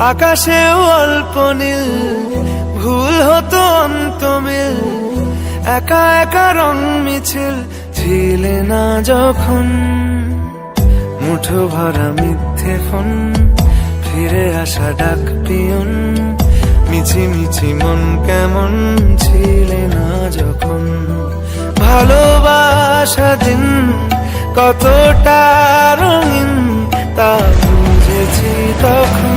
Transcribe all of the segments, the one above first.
আকাশে অল্প নীল, ভুল হতো অন্তমিল, একা একা রং মিছিল ছিলে না যখন। মুঠো ভরা মিথ্যে ফোন, ফিরে আসা ডাক পিয়ন, মিছি মিছি মন কেমন ছিলে না যখন। ভালোবাসা দিন কতটা রঙিন তা বুঝেছি তখন।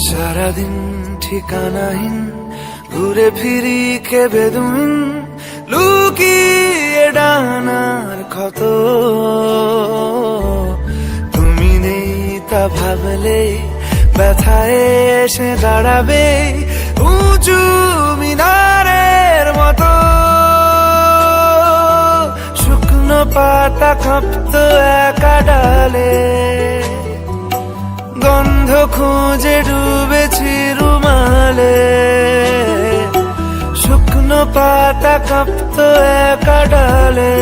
সারাদিন ঠিকানাহীন ঘুরে ফিরি কে বেদুইন, লুকিয়ে ডানার ক্ষত। তুমি নেই তা ভাবলে ব্যথায় এসে দাঁড়াবে উঁচু মিনারের মতো। শুকনো পাতা কাঁপতো একা ডালে, গন্ধ খুঁজে ডুবেছি রুমালে। শুকনো পাতা কাঁপতো একা ডালে,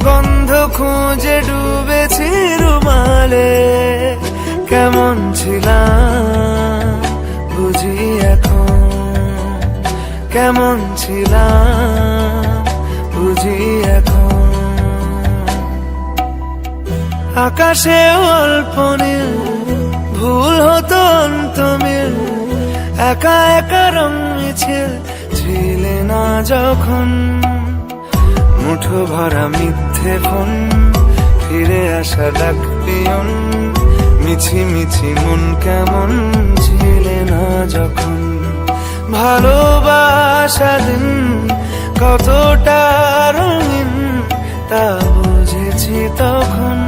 গন্ধ খুঁজে ডুবেছি রুমালে। কেমন ছিলাম বুঝি এখন, কেমন ছিলাম বুঝি এখন। আকাশে অল্প নীল, ভুল হতো অন্তমিল, একা একা রং মিছিল ছিলে না যখন। মুঠো ভরা মিথ্যে ফোন, ফিরে আসা ডাক পিয়ন, মিছি মিছি মন কেমন ছিলে না যখন। ভালোবাসা দিন কতটা রঙিন তা বুঝেছি তখন।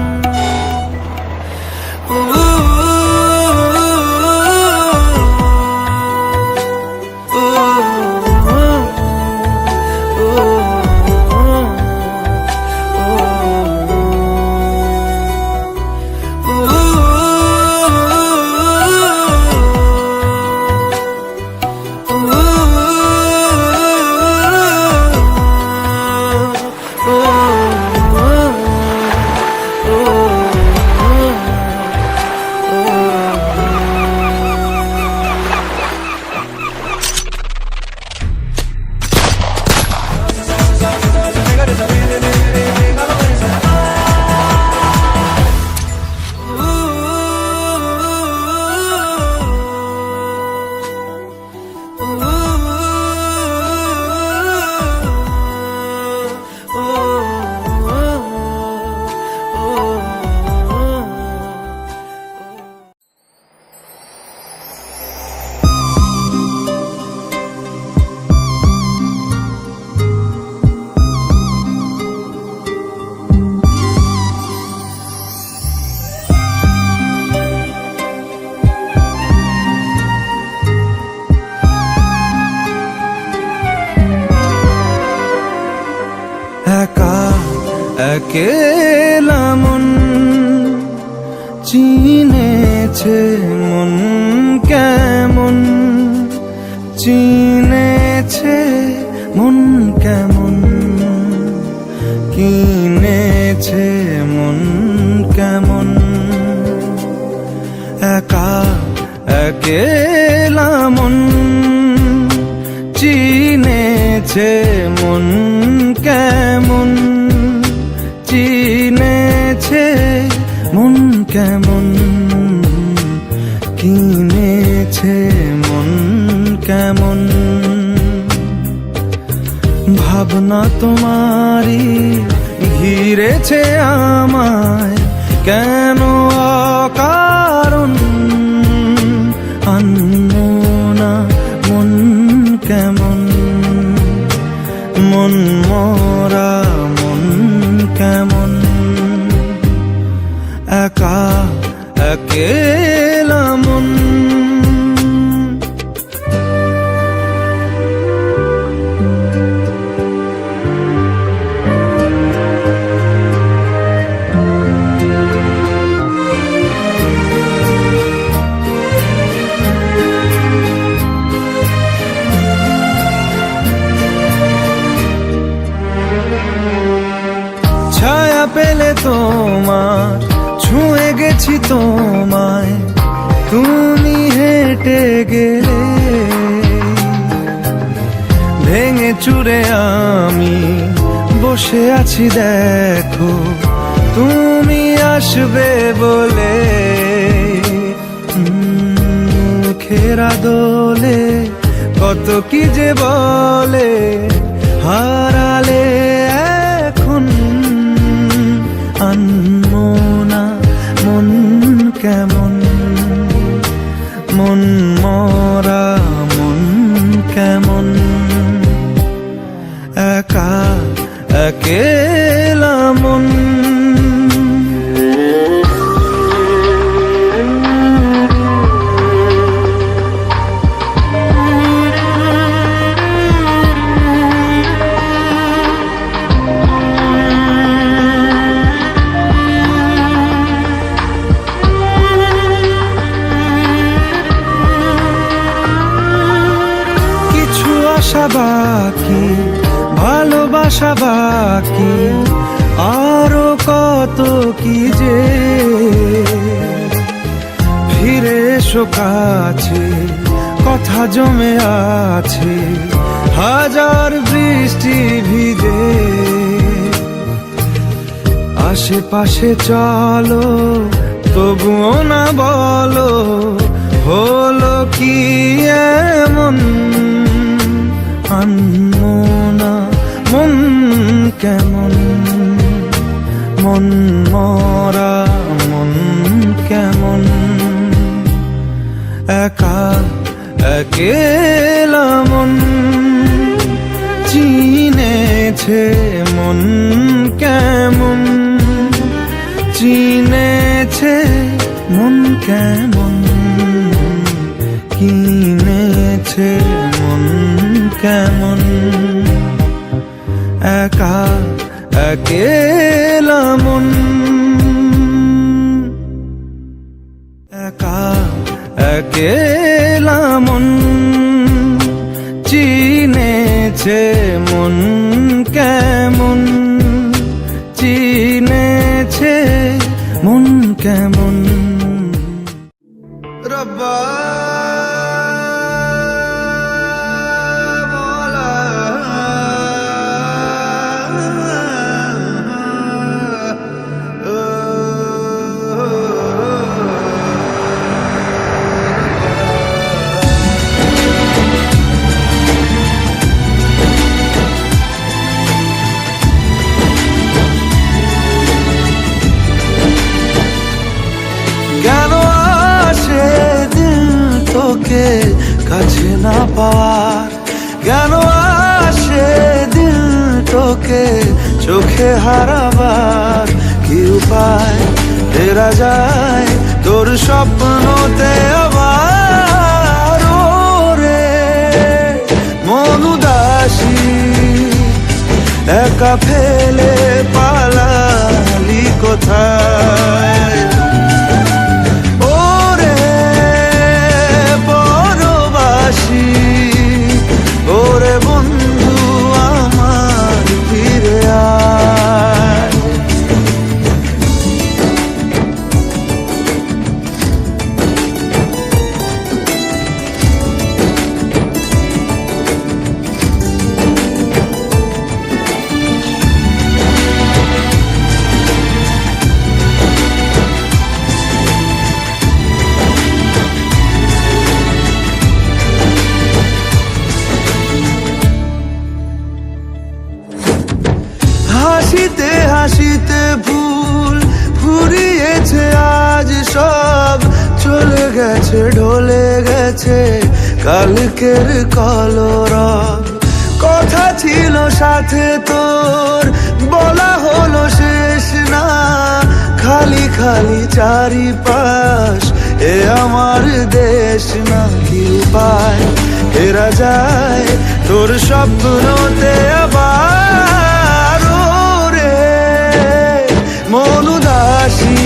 একেলা মন চিনেছে মন কেমন, চিনেছে মন কেমন, কিনেছে মন কেমন। একেলা মন চিনেছে মন কেমন, চিনেছে মন কেমন, কিনেছে মন কেমন। ভাবনা তোমারই ঘিরেছে আমায় কেন অকারণ, আনমনা মন কেমন, মন মরা মন কেমন, একা একেলা মন। ছায়া পেলে তোমার ছুঁয়ে গেছি তোমায়, তুমি হেঁটে গেলে ভেঙে চুরে আমি বসে আছি দেখো তুমি আসবে বলে। খেরা দোলে কত কি যে বলে হারালে এখন, আনমনা মন কেমন, মন মরা মন কেমন, একা একেলা মন। আশা বাকি, ভালোবাসা বাকি, আরো কত কি যে। ফিরে এসো কাছে, কথা জমে আছে হাজার বৃষ্টি ভিজে। আশেপাশে চলো তবুও না বলো হলো কি এমন, আনমনা মন কেমন, মন মরা মন কেমন, একা একেলা মন চিনেছে মন কেমন, চিনেছে মন কেমন, কিনেছে মন কেমন, একা একেলা মন, একা একেলা মন চিনেছে মন কেমন, চিনেছে মন কেমন। রব্বা কাছে না পাওয়ার, কেন আসে দিল তোকে চোখে হারাবার, কি উপায় ফেরা যায় তোর স্বপ্নতে আবার। ওরে মন উদাসী একা ফেলে পালালি কোথায়, ওরে বন্ধু আমার ফিরে আয়। গেছে ঢলে গেছে কালকের কলরব। কথা ছিল সাথে তোর, বলা হলো শেষ না। খালি খালি চারিপাশ, এ আমার দেশ না। কি উপায় ফেরা যায় তোর স্বপ্নতে আবার? রে মন উদাসী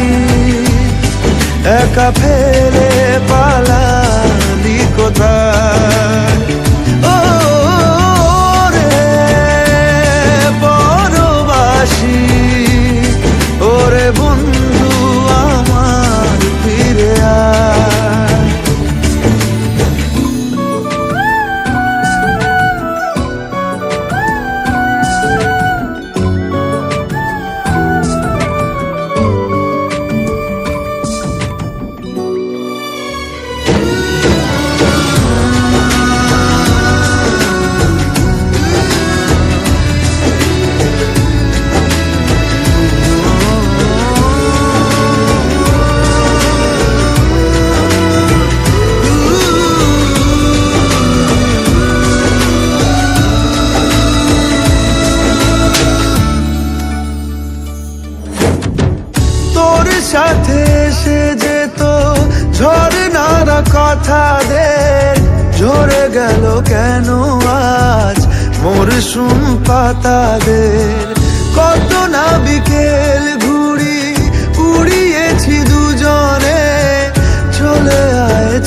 একা ফেলে পালালি কোথায়? ও রে পরবাসী, ওরে বন্ধু আমার ফিরে আয়। সাথে এসে যেত ঝরনারা কথাদের, ঝরে গেল কেন আজ মরশুম পাতাদের? কত না বিকেল ঘুড়ি উড়িয়েছি দুজনে,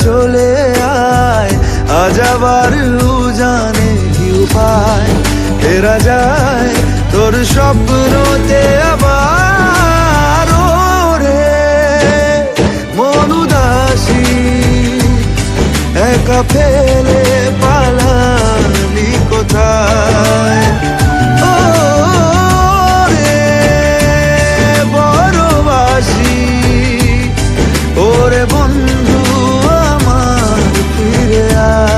চলে আয় আজ আবার উজানে। কি উপায় ফেরা যায় তোর স্বপ্নতে আবার? একা ফেলে পালালি কোথায়? ও রে বড়বাসী, ওরে বন্ধু আমার ফিরে আয়।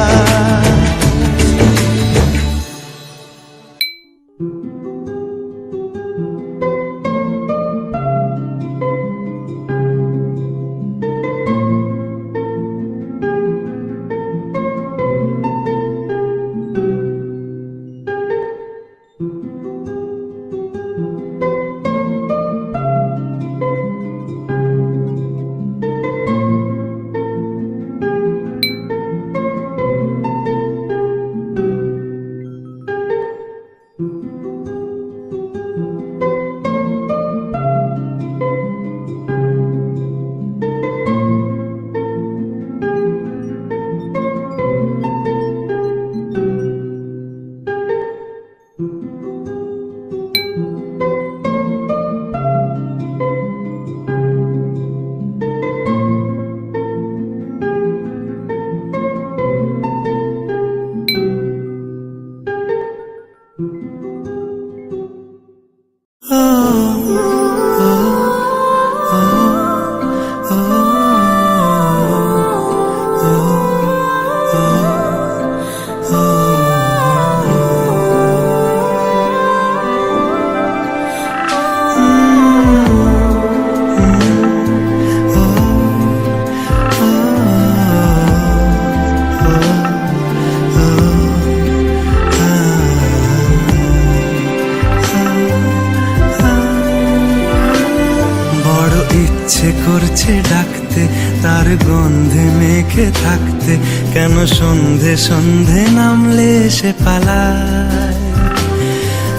করছে ডাকতে, তার গন্ধে মেখে থাকতে, কেন সন্ধে সন্ধে নামলে সে পালায়?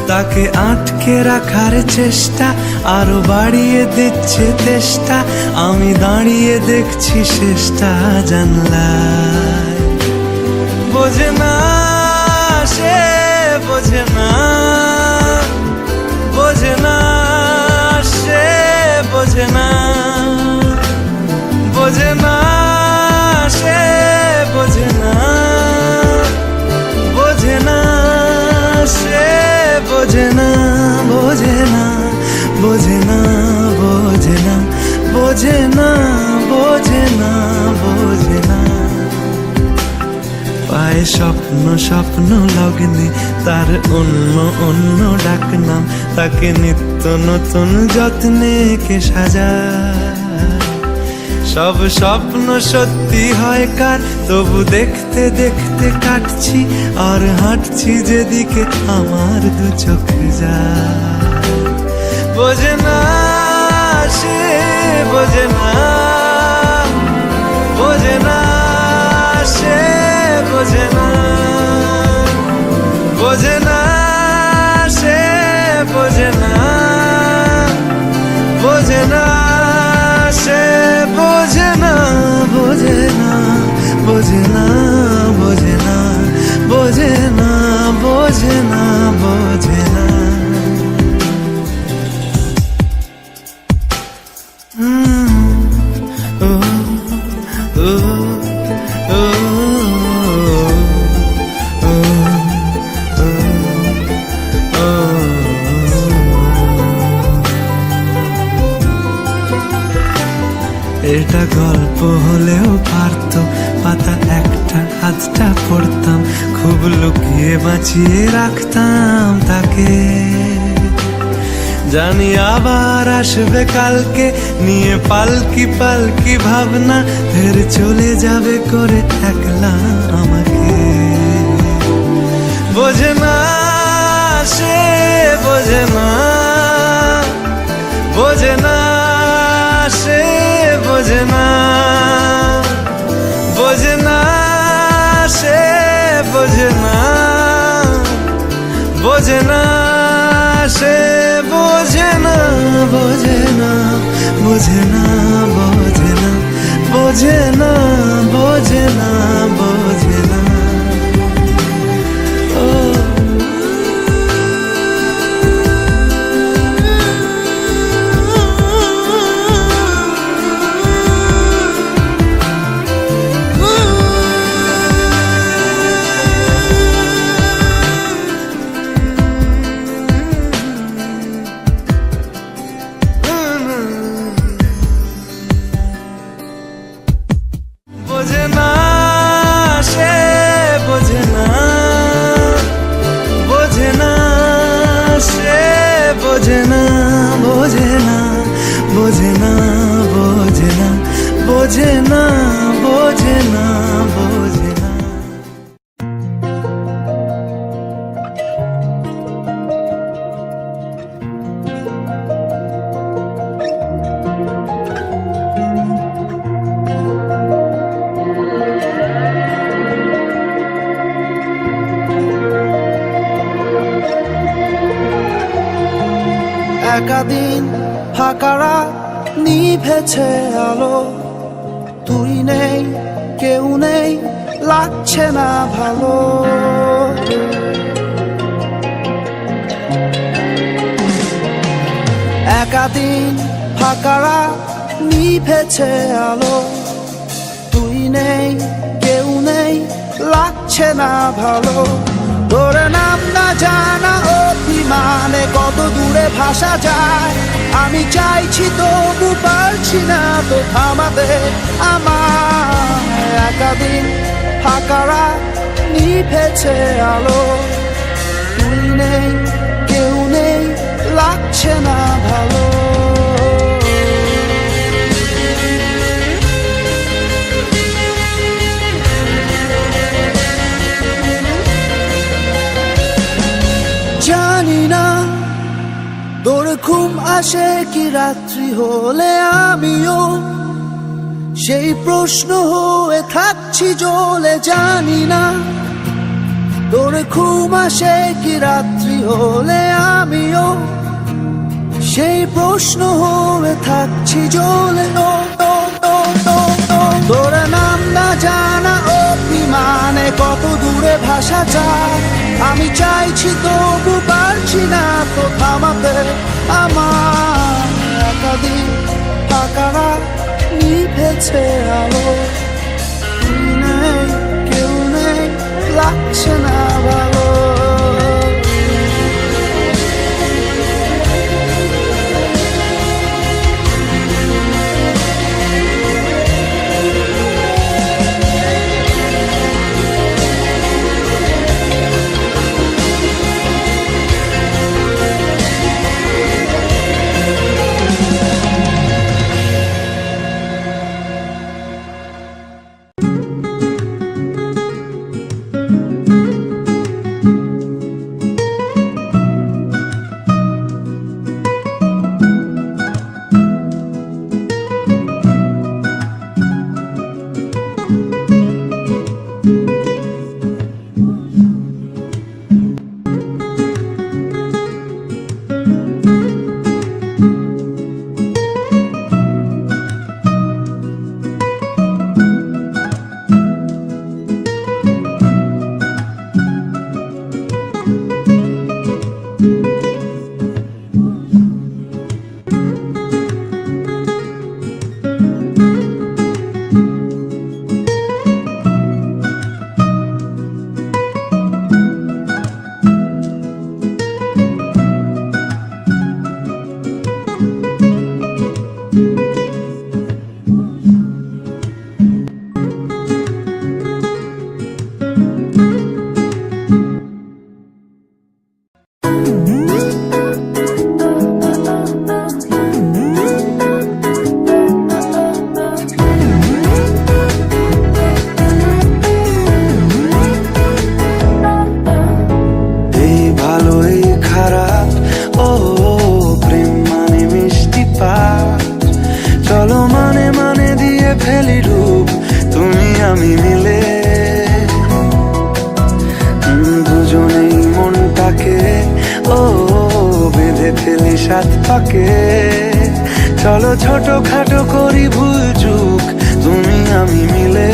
তাকে আটকে রাখার চেষ্টা আরো বাড়িয়ে দিচ্ছে তেষ্টা, আমি দাঁড়িয়ে দেখছি শেষটা জানলায়। বোঝে না সে, বোঝে না, বোঝে না সে, বোঝে না, বোঝে না সে, বোঝে না, বোঝে না সে, বোঝে না, বোঝে না, বোঝে না, বোঝে না, বোঝে না, বোঝে না, বোঝে না। পায়ে স্বপ্ন স্বপ্ন লগ্নে তার অন্য অন্য ডাকনাম, তাকে নিত্য নতুন যত্নে কে সাজায়। সব স্বপ্ন সত্যি হয় কার, তবু দেখতে দেখতে কাটছি আর হাঁটছি যেদিকে আমার দু চোখ যায়। বোঝে না সে, বোঝে না, বোঝে না সে, বোঝে না, বোঝে না সে, বোঝে না, বোঝে না সে, বোঝে না, বোঝে না, বোঝে না, বোঝে না, বোঝে না, বোঝে না, বোঝে না। এটা গল্প হলেও পারতো, পাতা একটা আধটা পড়তাম, খুব লুকিয়ে বাঁচিয়ে রাখতাম তাকে। জানি আবার আসবে কালকে, নিয়ে পালকি পালকি ভাবনা, ফের চলে যাবে করে একলা আমাকে। বোঝে না সে, বোঝে না, বোঝে না সে, বোঝে না, বোঝে না সে, বোঝে না, বোঝে না সে, বোঝে না, বোঝে না, বোঝে না, বোঝে না, বোঝে না, বোঝে না, বোঝে না। বোঝে না সে, বোঝে না, বোঝে না সে, বোঝে না, বোঝে না, বোঝে না, বোঝে না, বোঝে না, বোঝে না, বোঝে না। একাদিন ফাঁকারা নিভেছে আলো, তুই নেই কেউ নেই লাগছে না ভালো। একাদিন ফাঁকারা নিভেছে আলো, তুই নেই কেউ নেই লাগছে না ভালো। তোর নাম না জানা অভিমানে কত দূরে ভাসা যায়, আমি চাইছি তবু পারছি না তো থামাতে আমার। একাদিন ফাঁকারা নিভেছে আলো, তুই নেই কেউ নেই লাগছে না ভালো। জানি না তোর ঘুম আসে কি রাত্রি হলে, আমিও সেই প্রশ্ন হয়ে থাকছি জ্বলে। জানি না তোর ঘুম আসে কি রাত্রি হলে, আমিও সেই প্রশ্ন হয়ে থাকছি জ্বলে। তোর নাম না জানা অভিমানে কত দূরে ভাসা যায়, আমি চাইছি তবু পারছি না তো থামাতে আমার। একাদিন ফাঁকারা নিভেছে আলো, তুই নেই কেউ নেই লাগছে না ভালো। আমি মিলে দুজনেই মনটাকে ও বেঁধে ফেলি সাত পাকে। চলো ছোটখাটো করি ভুল চুক তুমি আমি মিলে,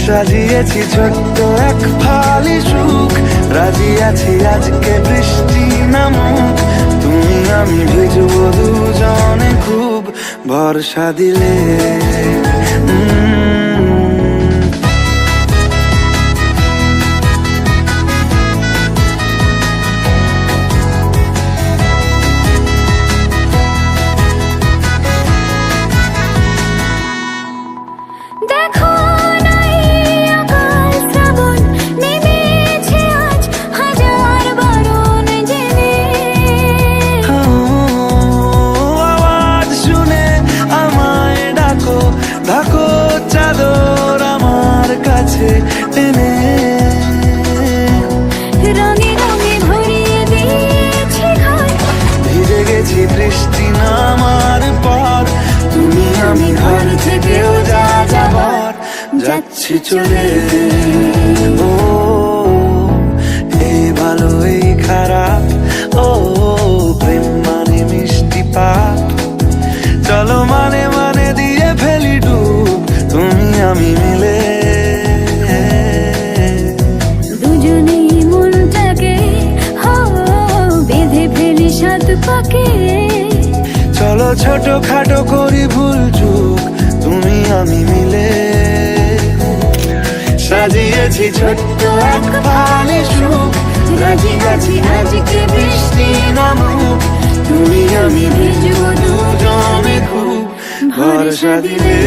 সাজিয়েছি ছোট্ট এক ফালি সুখ, রাজি আছি আজকে বৃষ্টি নামুক, তুমি আমি ভিজবো দুজনে খুব ভরসা দিলে। দেখো নাই আকাল শ্রাবণ নেমেছে আজ হাজার বারণ জেনে। আওয়াজ শুনে আমায় ডাকো, ডাকো চাদর আমার কাছে টেনে। রঙে রঙে ভরিয়ে দিয়েছি ঘর, ভিজে গেছি বৃষ্টি নামার পর, তুমি আমি ঘর থেকেও যা যাবার যাচ্ছি চলে। ও এই ভালো এই খারাপ, ও প্রেম মানে মিষ্টি পাপ, চলো মানে মানে দিয়ে ফেলি ডুব তুমি আমি মিলে। দুজনেই মনটাকে বেঁধে ফেলি সাত পাকে। চলো ছোট খাটো করি ভুল চুক তুমি আমি মিলে, সাজিয়েছি ছোট্ট এক ফালি সুখ, রাজি আছি আজকে বৃষ্টি নামুক, তুমি আমি ভিজবো দুজনে খুব ভরসা দিলে।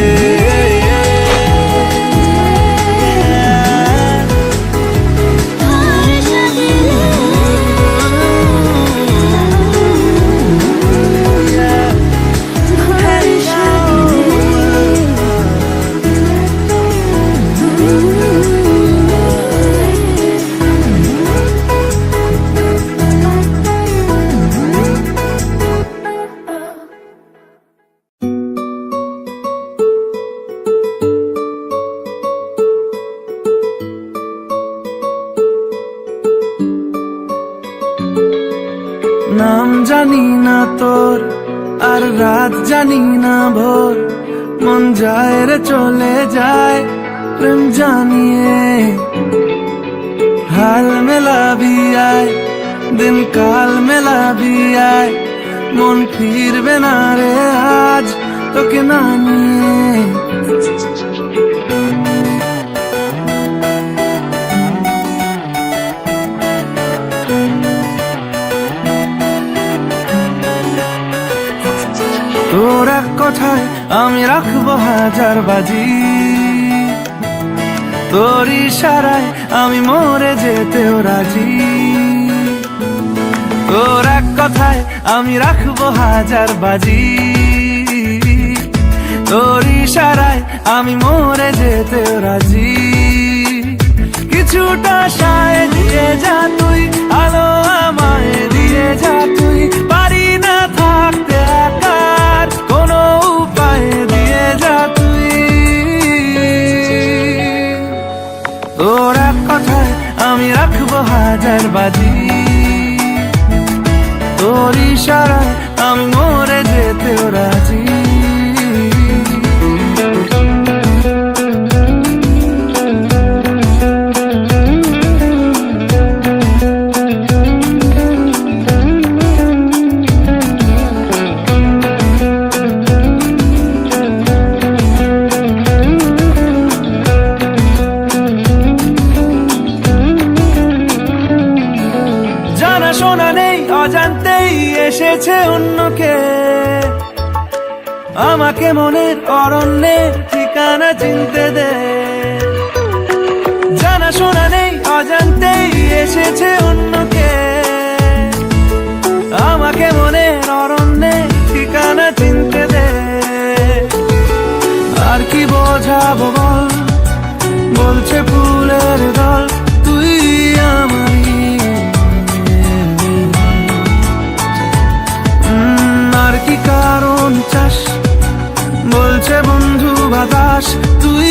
নাম জানি না তোর আর রাত জানি না ভোর, মন যায় রে চলে যায় প্রেম জানিয়ে। হাল মেলাবি আয় দিন কাল মেলাবি আয়, মন ফিরবে না রে আজ তোকে না নিয়ে। তোর এক কথায় আমি রাখবো হাজার বাজি, তোর ইশারায় আমি মরে যেতেও রাজি। তোর এক কথায় আমি রাখবো হাজার বাজি, তোর ইশারায় আমি মরে যেতেও রাজি। কিছুটা সায় দিয়ে যা তুই, আলো আমায় দিয়ে যা তুই, পারি না থাকতে একার কোনো উপায় দিয়ে যা তুই। তোর এক কথায় আমি রাখবো হাজার বাজি, তোর ইশারায় আমি মরে যেতেও রাজি। শোনা নেই অজান্তেই এসেছে অন্যকে, আমাকে মনের অরণ্যের ঠিকানা চিনতে দে। জানা শোনা নেই অজান্তেই এসেছে অন্যকে, আমাকে মনের অরণ্যের ঠিকানা চিনতে দে। আর কি বোঝাবো বল, বলছে ফুলের দল তুই আমারই। আর কি কারণ চাস, বলছে বন্ধু বাতাস তুই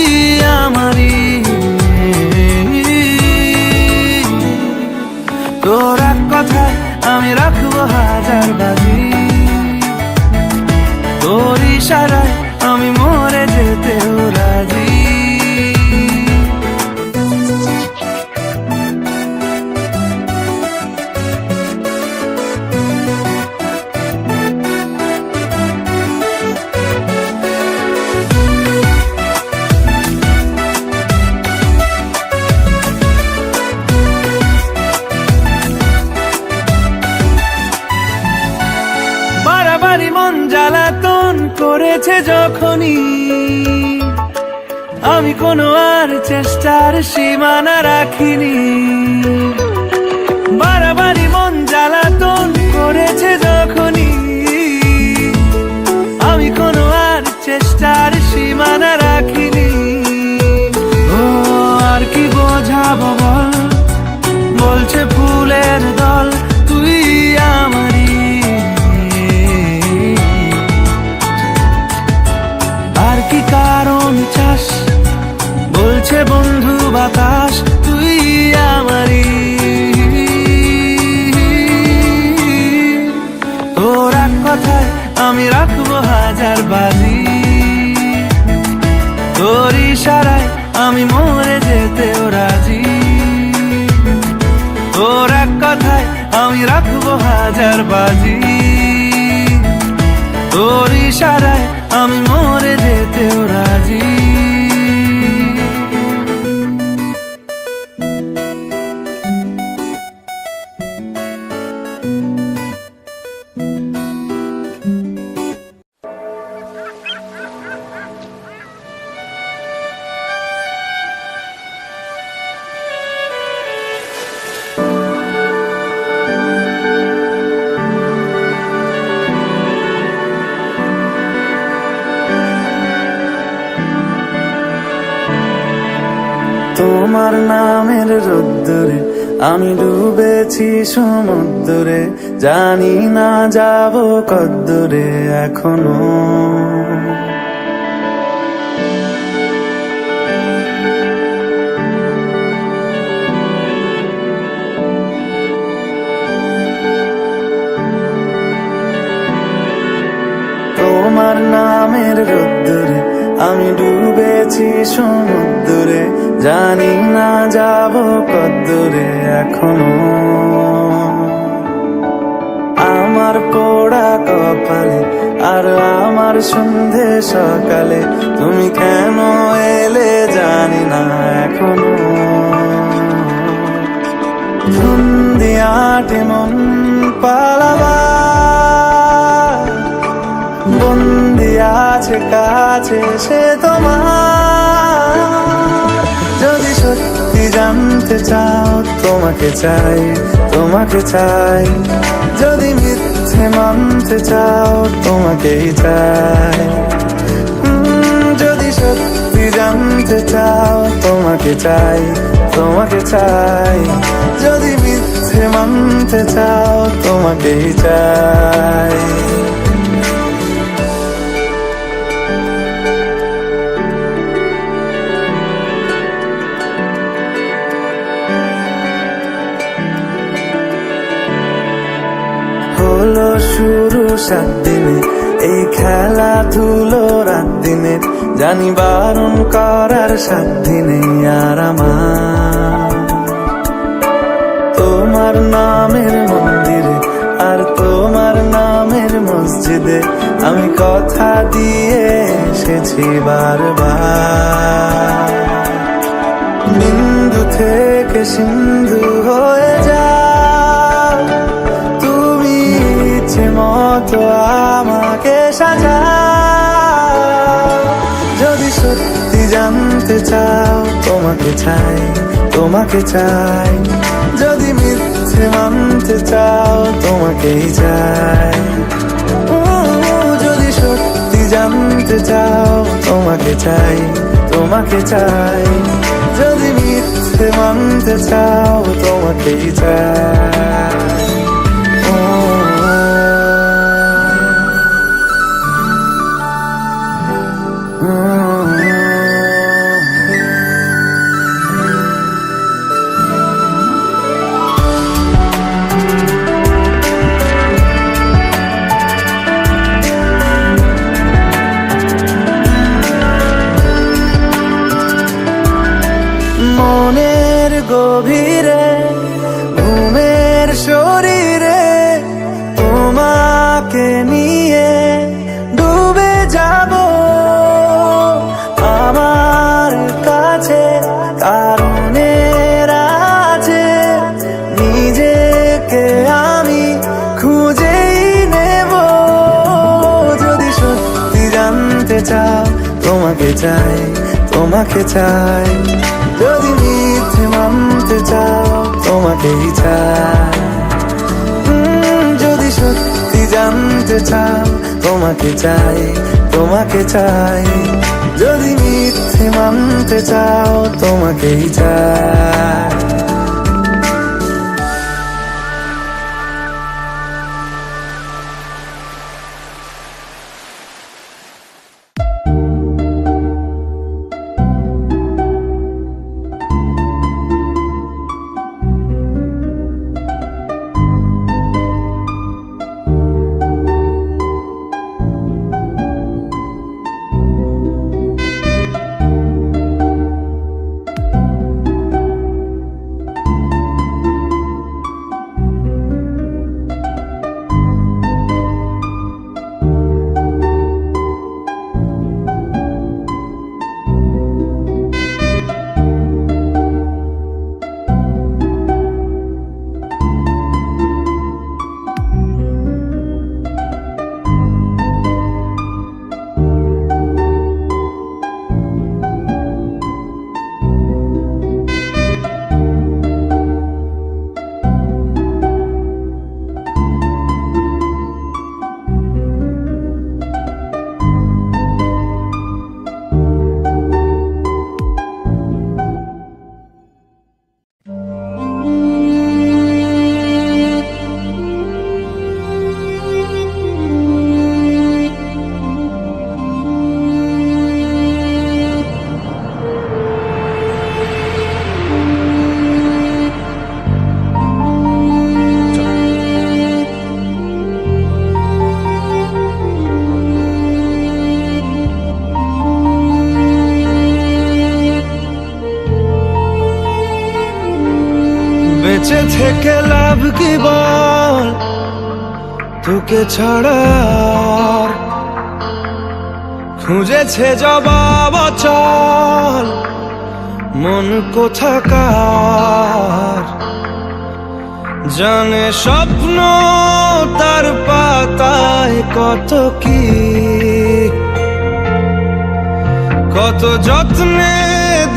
তোর ইশারায় আমি মরে যেতেও রাজি। বাড়াবাড়ি মন জ্বালাতন করেছে যখনই, আমি কোনো আর চেষ্টার সীমানা রাখিনি। বাড়াবাড়ি মন জ্বালাতন করেছে যখনই, আমি কোনো আর চেষ্টার সীমানা রাখিনি। ও আর কি বোঝাবো বল, বলছে ফুলের দল তুই আমারই। আর কি কারণ চাস, বলছে বন্ধু বাতাস তুই আমারই। তোর এক কথায় আমি রাখবো হাজার বাজি, তোর ইশারায় আমি মরে যেতেও রাজি। তোর এক কথায় আমি রাখবো হাজার বাজি, তোর ইশারায় আমি মরে যেতেও রাজি। তোমার নামের রোদ্দুরে আমি ডুবেছি সমুদ্রে, জানি না যাব কদ্দুরে এখনো। তোমার নামের রোদ্দুরে আমি ডুবেছি সমুদ্রে, জানি না যাব কদ্দুরে এখনো। আমার পোড়া কপালে আর আমার সন্ধে সকালে তুমি কেন এলে জানি না এখনো। ধুন্দিয়াটে মন পালাবার, বন্দি আছে কাছে সে তোমার। যদি সত্যি জানতে চাও তোমাকে চাই, তোমাকে চাই। যদি মিথ্যে মানতে চাও তোমাকেই চাই। যদি সত্যি জানতে চাও তোমাকে চাই, তোমাকে চাই। যদি মিথ্যে মানতে চাও তোমাকেই চাই। হলো শুরু 7 দিনে এই খেলাধুলো রাত দিনে, জানি বারণ করার সাধ্য নেই আর আমার। তোমার নামের মন্দিরে আর তোমার নামের মসজিদে আমি কথা দিয়ে এসেছি বারবার। বিন্দু থেকে সিন্ধু হয়ে যাও তুমি, ইচ্ছে মতো আমাকে সাজাও। যদি সত্যি জানতে চাও তোমাকে চাই, তোমাকে চাই। যদি মিথ্যে মানতে চাও তোমাকেই চাই। যদি সত্যি জানতে চাও তোমাকে চাই, তোমাকে চাই। যদি মিথ্যে মানতে চাও তোমাকেই চাই। তোমাকে চাই, তোমাকে চাই। যদি মিথ্যে মানতে চাও তোমাকেই চাই, যদি সত্যি জানতে চাও তোমাকে চাই, তোমাকে চাই। যদি মিথ্যে মানতে চাও তোমাকেই চাই। বেঁচে থেকে লাভ কি বল, তোকে ছাড়া আর খুঁজেছে জবাব চল মন কোথাকার। জানে স্বপ্ন তার পাতায় কত কি, কত যত্নে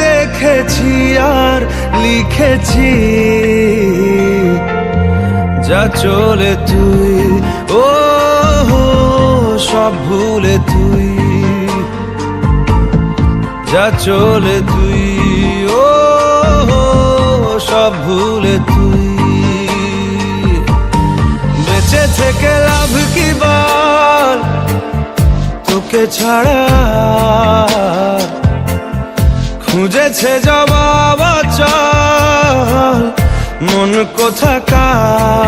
দেখেছি আর লিখেছি। যা চলে তুই ও সব ভুলে তুই, যা চলে তুই ও সব ভুলে তুই। বেঁচে থেকে লাভ কি বল, তোকে ছাড়া খুঁজেছে জবাব চল মন কোথাকার।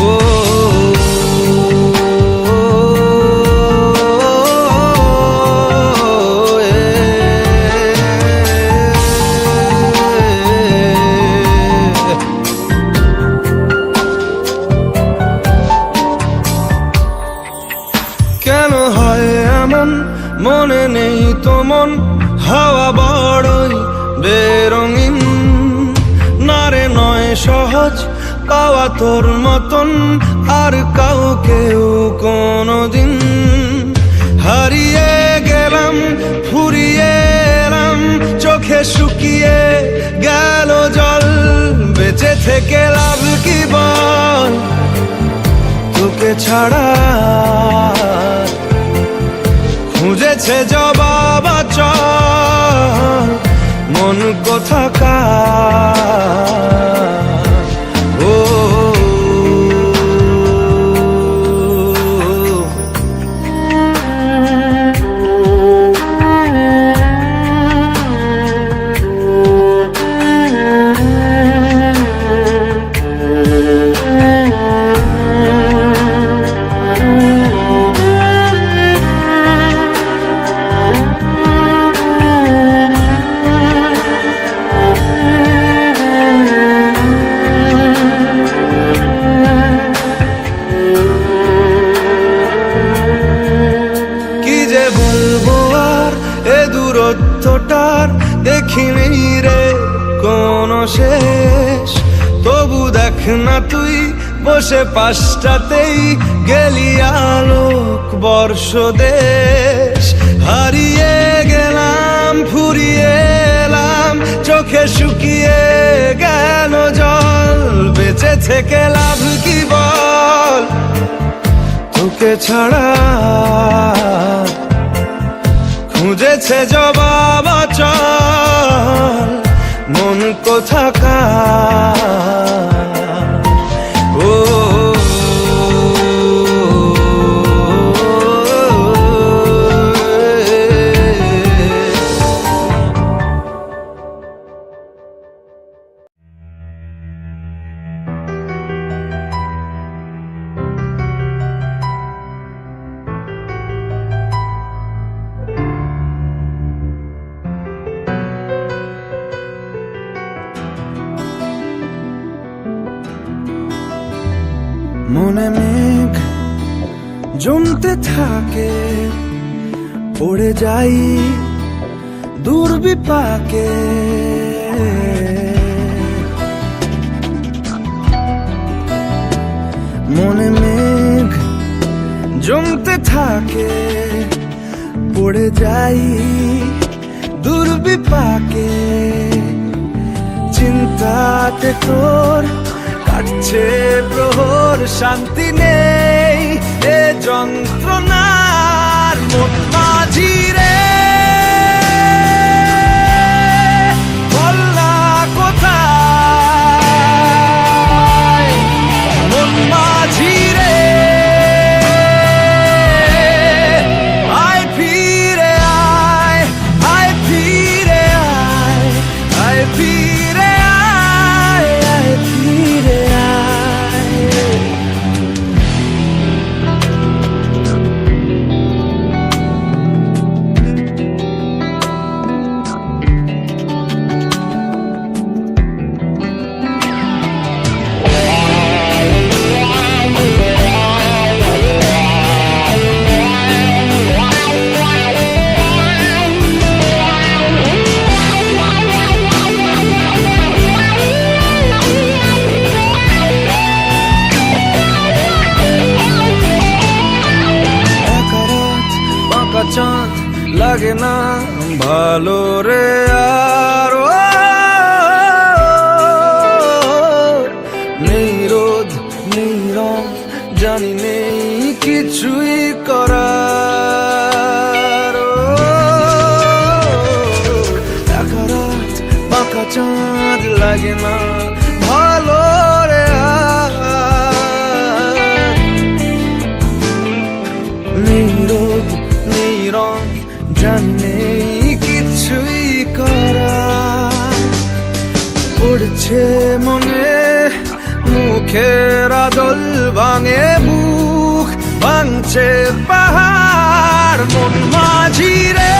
ও কেন হয় এমন মনে নেই তো মন, হাওয়া বড়ই বেরঙিন। নারে নয় সহজ পাওয়া তোর মতন আর কাউকেও কোনোদিন। হারিয়ে গেলাম ফুরিয়ে এলাম, চোখে শুকিয়ে গেল জল। বেঁচে থেকে লাভ কি বল, তোকে ছাড়া খুঁজেছে জবাব চল মন কোথাকার। ও দূরত্বটার দেখিনি রে কোনো শেষ। তবু দেখ না তুই বসে পাশটাতেই গেলি আলোক বর্ষ দে। হারিয়ে গেলাম ফুরিয়ে এলাম চোখে শুকিয়ে গেল জল বেঁচে থেকে লাভ কি বল তোকে ছাড়া খুঁজেছে জবাব অচল মন কোথাকার ও মনে মেঘ জমতে থাকে পড়ে যাই দূর বিপাকে মনে মেঘ জমতে থাকে পড়ে যাই দূর বিপাকে চিন্তাতে তোর কাটছে প্রহর শান্তি নেই এ যন্ত্রণার মন মাঝি রে বল না কোথায় মন মাঝি রে আয় ফিরে আয় আয় ফিরে আয় আয় ফিরে আয় আয় ফিরে চাঁদ লাগে না ভালো রে আর নেই রোদ নেই রং জানি নেই কিছুই করার একা রাত পাকা চাঁদ লাগে না ভালো রে আর নেই রোদ রং জানে কিছুই করা পড়ছে মনে মুখের আদল ভাঙে বুক ভাঙছে পাহাড় মন মাঝি রে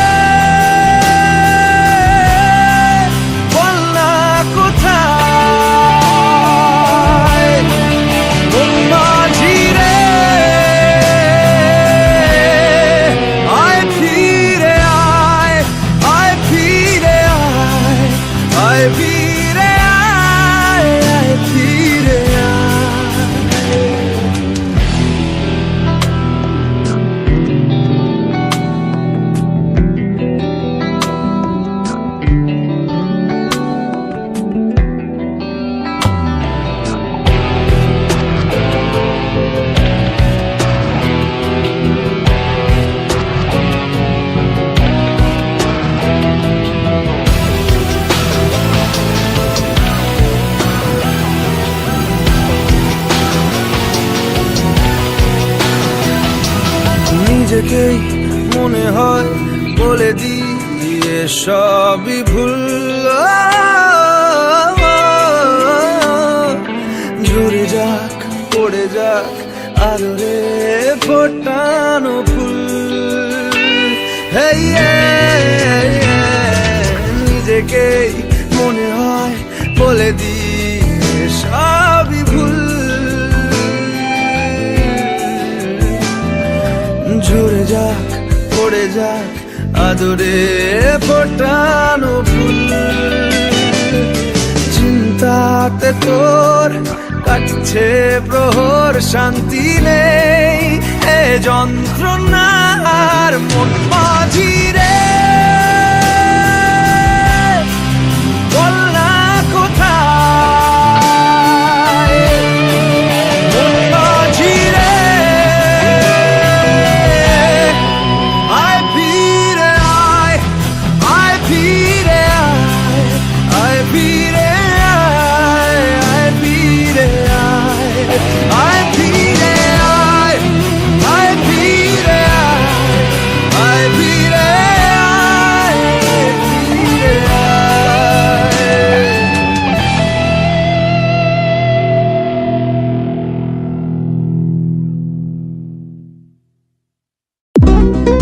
বল না কোথায় মন মাঝি রে নিজেকেই মনে হয় বলে দিয়ে সবই ভুল ঝরে যাক পড়ে যাক আদরে ফোটানো ফুল নিজেকেই মনে হয় বলে দিয়ে সবই ভুল ঝরে যাক পড়ে যাক আদরে ফোটানো ফুল চিন্তাতে তোর কাটছে প্রহর শান্তি নেই এ যন্ত্রণার মন মাঝি রে